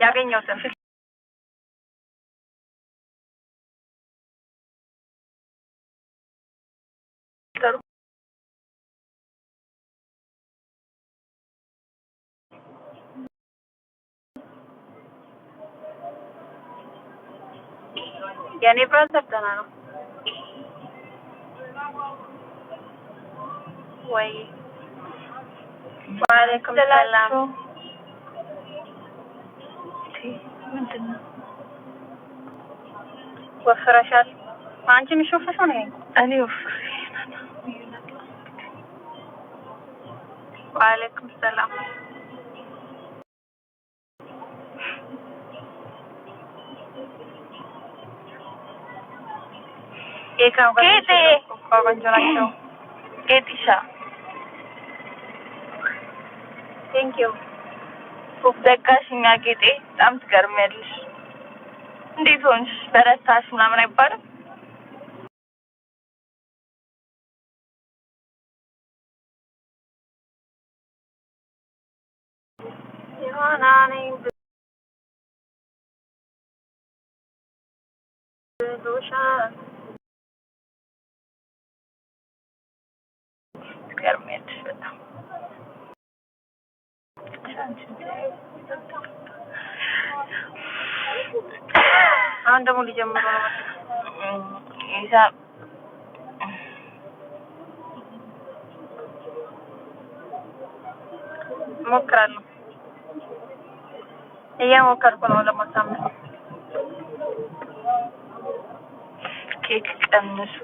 ያገኘሁትን የኔ ብራዘር ደህና ነው ወይ? ወአለይኩም ሰላም። ምንድነው ወፍረሻል? አንቺ ምሽውፈሽ ነው? እኔ ወፍሬ ወአለይኩም ሰላም። Ketisha. Thank you. Dekashኛ ጌጤ በጣም ትገርሚያለሽ። እንዴት ሆንሽ? በረታሽ ምናምን አይባልም? ይሆናኔ ብዙሻ ትገርሚያለሽ በጣም። አሁን ደግሞ ሊጀምሩ ነው። ሂሳብ እሞክራለሁ። እየሞከርኩ ነው ለማሳመን። ኬክ ቀንሱ።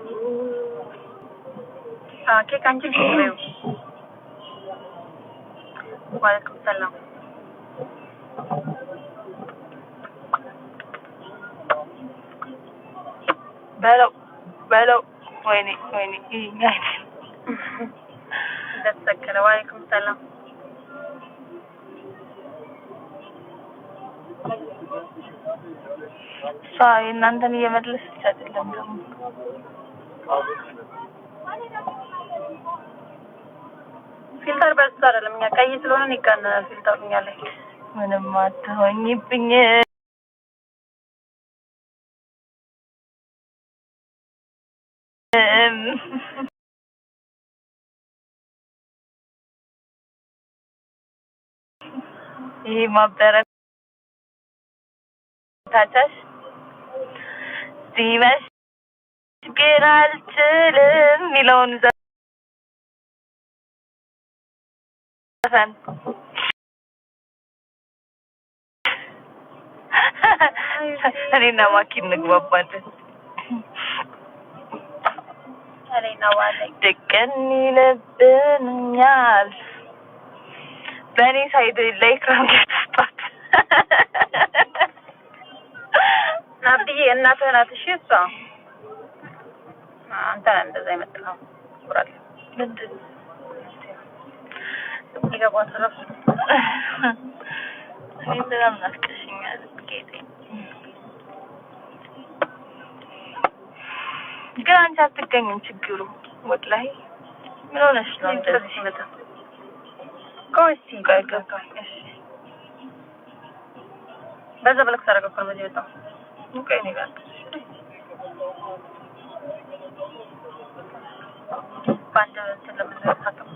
ኬክ አንቺ ነው። ወአለይኩም ሰላም። በለው ወይኔ ይኛል ደስተከለ። ወአለይኩም ሰላም። ሳይ እናንተን እየመለስኩ አይደለም ደግሞ ፊልተር በዛ አይደለም እኛ ቀይ ስለሆነ ይቀን ፊልተሩኛ ላይ ምንም አትሆኝብኝ። ይሄ ማበረታቻሽ ሲመሽ ግን አልችልም የሚለውን ዘፈን እኔና ማኪ እንግባባለን። እኔና ዋለኝ ደቀን ይለብኛል በእኔ ሳይድ ላይ ክራንክስታት ናብዬ እናትህ ናት። እሺ እሷ አንተ እንደዛ ይመጣው ወራል ምንድን ይገባው ተረፍ እኔ በጣም ናፍቀሽኛል ጌጤ። ግን አንቺ አትገኝም ችግሩ ወላሂ ምን ሆነሽ ነው እንደዚህ መጣ ቆይሲ ጋጋይ እሺ በዛ ብለክ ታረጋው ከመዚ መጣው ኦኬ ነጋር ባንደ ስለምንሳተፍ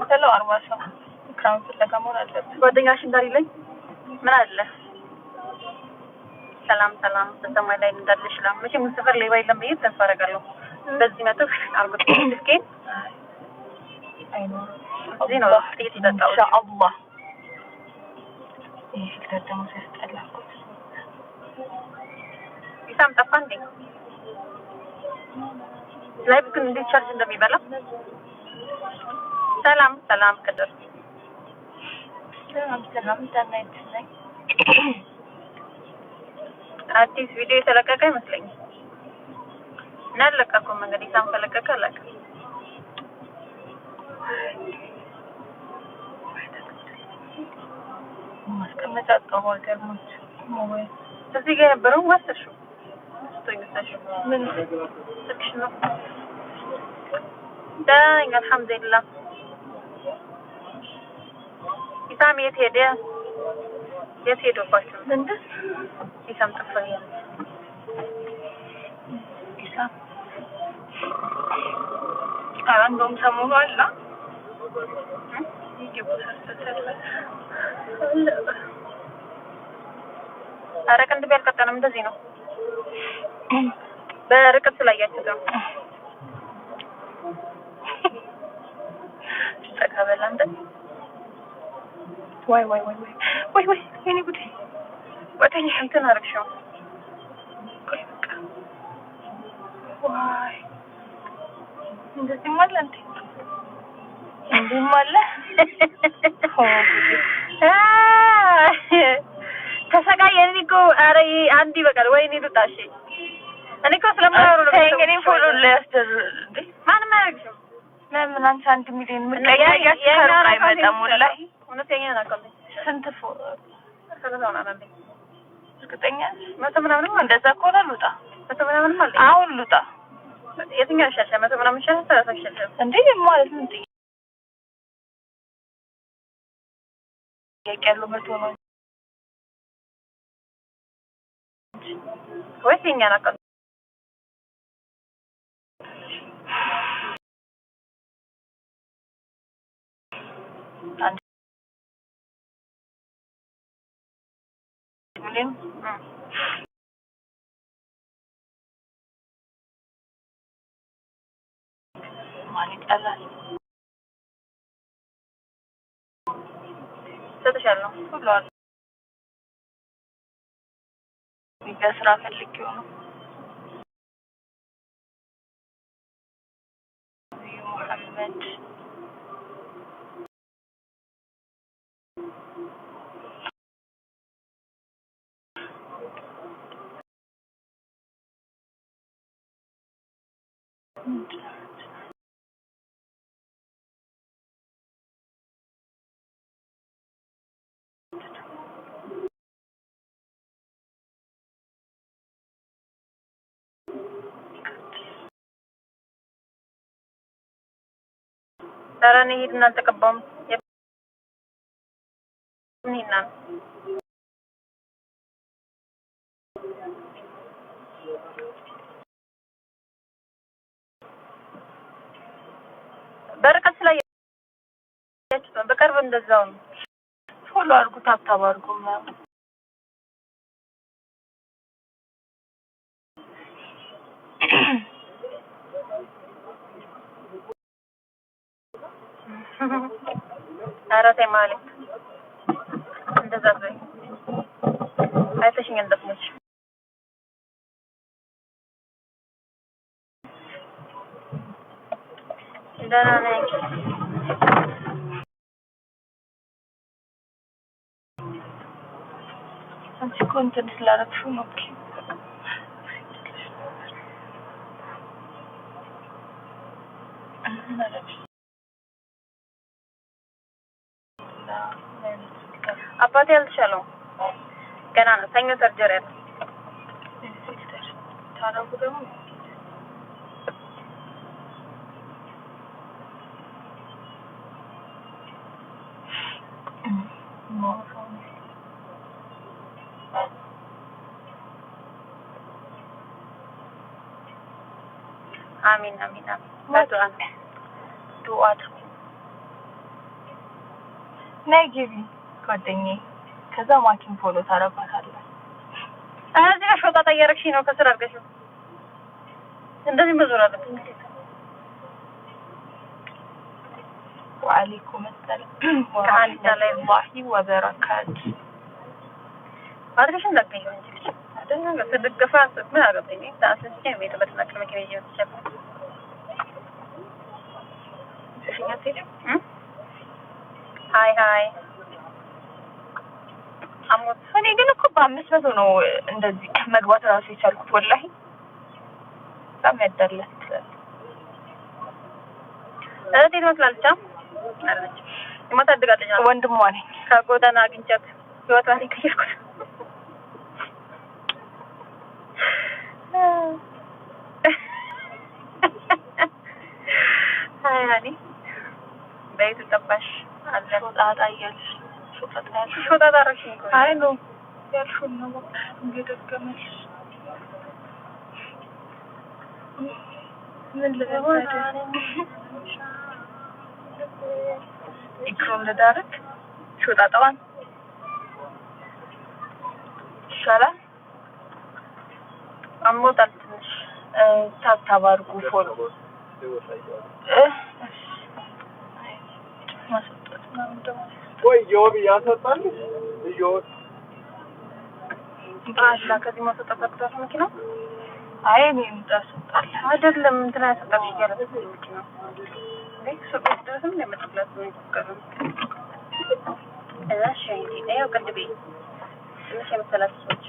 ተለው አርባሻ ክራውንስ ለካሞራ አለ ጓደኛሽ እንዳሪልኝ ምን አለ ሰላም በሰማይ ላይ እንዳለሽ ላ መቼ ሙስፈር ላይ ባይለም በይ ተስፋ አደርጋለሁ። በዚህ መጥፍ አርጉት እስኪ አይኖ እዚህ ነው ጥቂት ይጠጣው ኢንሻአላህ። ይሄ ከተደሙ ሲያስጠላኩ ይሳም ጠፋንዴ ላይ ግን እንዴት ቻርጅ እንደሚበላ ሰላም ከደር ሰላም ታናይት ነኝ። አዲስ ቪዲዮ የተለቀቀ ይመስለኛል። እናለቀቀው መንገድ ይሳም ተለቀቀ አለቀ። ማስቀመጫ አጣው ገርሞች ሞባይል እዚህ ጋር የነበረው ወሰድሽው ወሰድሽው ምን ስልክሽ ነው ዳኝ አልሐምዱሊላህ ኢሳም የት ሄደ የት ሄደባችሁ ምንድን ኢሳም ጠፋኝ ኢሳም እንደውም ሰሞኑ አላ አረቀንድ ቢያልቀጠንም እንደዚህ ነው በርቀት ስላያችሁት ነው ተቀበል አንተ ወይ የኔ ጉዴ ወደኛ እንትን አርግሽው ዋይ እንደዚህ ማለት እንዴ እንዴ ማለት ተሰቃየን እኮ ኧረ አንድ ይበቃል ወይኔ ልጣሽ እኔ እኮ ስለማወሩ ነው እኔ ፎሎ ለያስተር እንዴ ማንም አያርግሽው ለምን አንቺ 1 ሚሊዮን ምቀያ ያስከራ አይመጣም ወላሂ እውነተኛ ናቀም ስንት ፎሎ ስለዛውና አንዴ እርግጠኛ መቶ ምናምን እንደዛ ከሆነ ልውጣ መቶ ምናምን ማለት አሁን ልውጣ የትኛው ሻሻ መቶ ምናምን ሻሻ ተራሳሽልሽ እንዴ ማለት ምን ያቀለው መቶ ነው ወይስ የኛ ናቀም አንድ ሚሊዮን ማን ይጣላል ሰጥሻለሁ ሁሉ አለ በስራ ፈልጌው ነው ሙሐመድ ዛሬ ሄድና አልተቀባውም ምንና በርቀት ላይ ያችሁት በቅርብ እንደዛው ነው ፎሎ አድርጉ ታብታብ አድርጉ ምናምን አራቴ ማለት እንደዛ ነው አይተሽኝ እንደምትመጪ ደህና ነኝ አንቺ ኮንተንት ስላደረግሽው ነው ኦኬ አባቴ አልተሻለው ገና ነው ሰኞ ሰርጀሪ አለ ታረጉ ደግሞ አሚን አሚን አሚን ዱአ ነጊቢ ጓደኛዬ ከዛ ማኪን ፎሎ ታረጋታለህ እዚህ ጋር ሾጣ ታያረክሽ ነው ከስራ አድርገሽ እንደዚህ መዞር አለብኝ ወአለይኩም ሰላም ወራህመቱላሂ ወበረካቱ አድርገሽ እንዳትገኝ እንጂ አይደል ተደገፋ ምን አገባኝ ታስስቼ ቤት በተናከለ መኪና ይወጣል ሃይ አሞት እኔ ግን እኮ በ500 ነው እንደዚህ መግባት ራሱ የቻልኩት ወላሂ በጣም ያዳላል እዚህ ትመስላለች አይደለች የማታድጋለች ወንድሟ ነኝ ከጎዳና አግኝቻት ህይወት ታሪክ ይልኩት ሃያኒ በይቱ ጠባሽ አለ ሾጣጣ እያልሽ ሾጣጣ አደረግሽኝ እኮ አይ ነው ያልሽውን ነው እንገደገመሽ ምን ልበል ኢክሮም ለዳርክ ሾጣጣዋን ይሻላል አሞታል ትንሽ ታብታብ አድርጉ ፎሎ ማሰጣት ምናምን ደግሞ ወይ ዮብ ያሰጣል ዮብ አላ ከዚህ ማሰጣት አጥቷት መኪና አይ እኔም ታሰጣል አይደለም እንትና ያሰጣል ይያለ መኪና ሱቅ ድረስም ለመጥላት ነው ይቆቀረው እሺ እንዴ ያው ቅድቤ ትንሽ የመሰላችሁ ሰዎች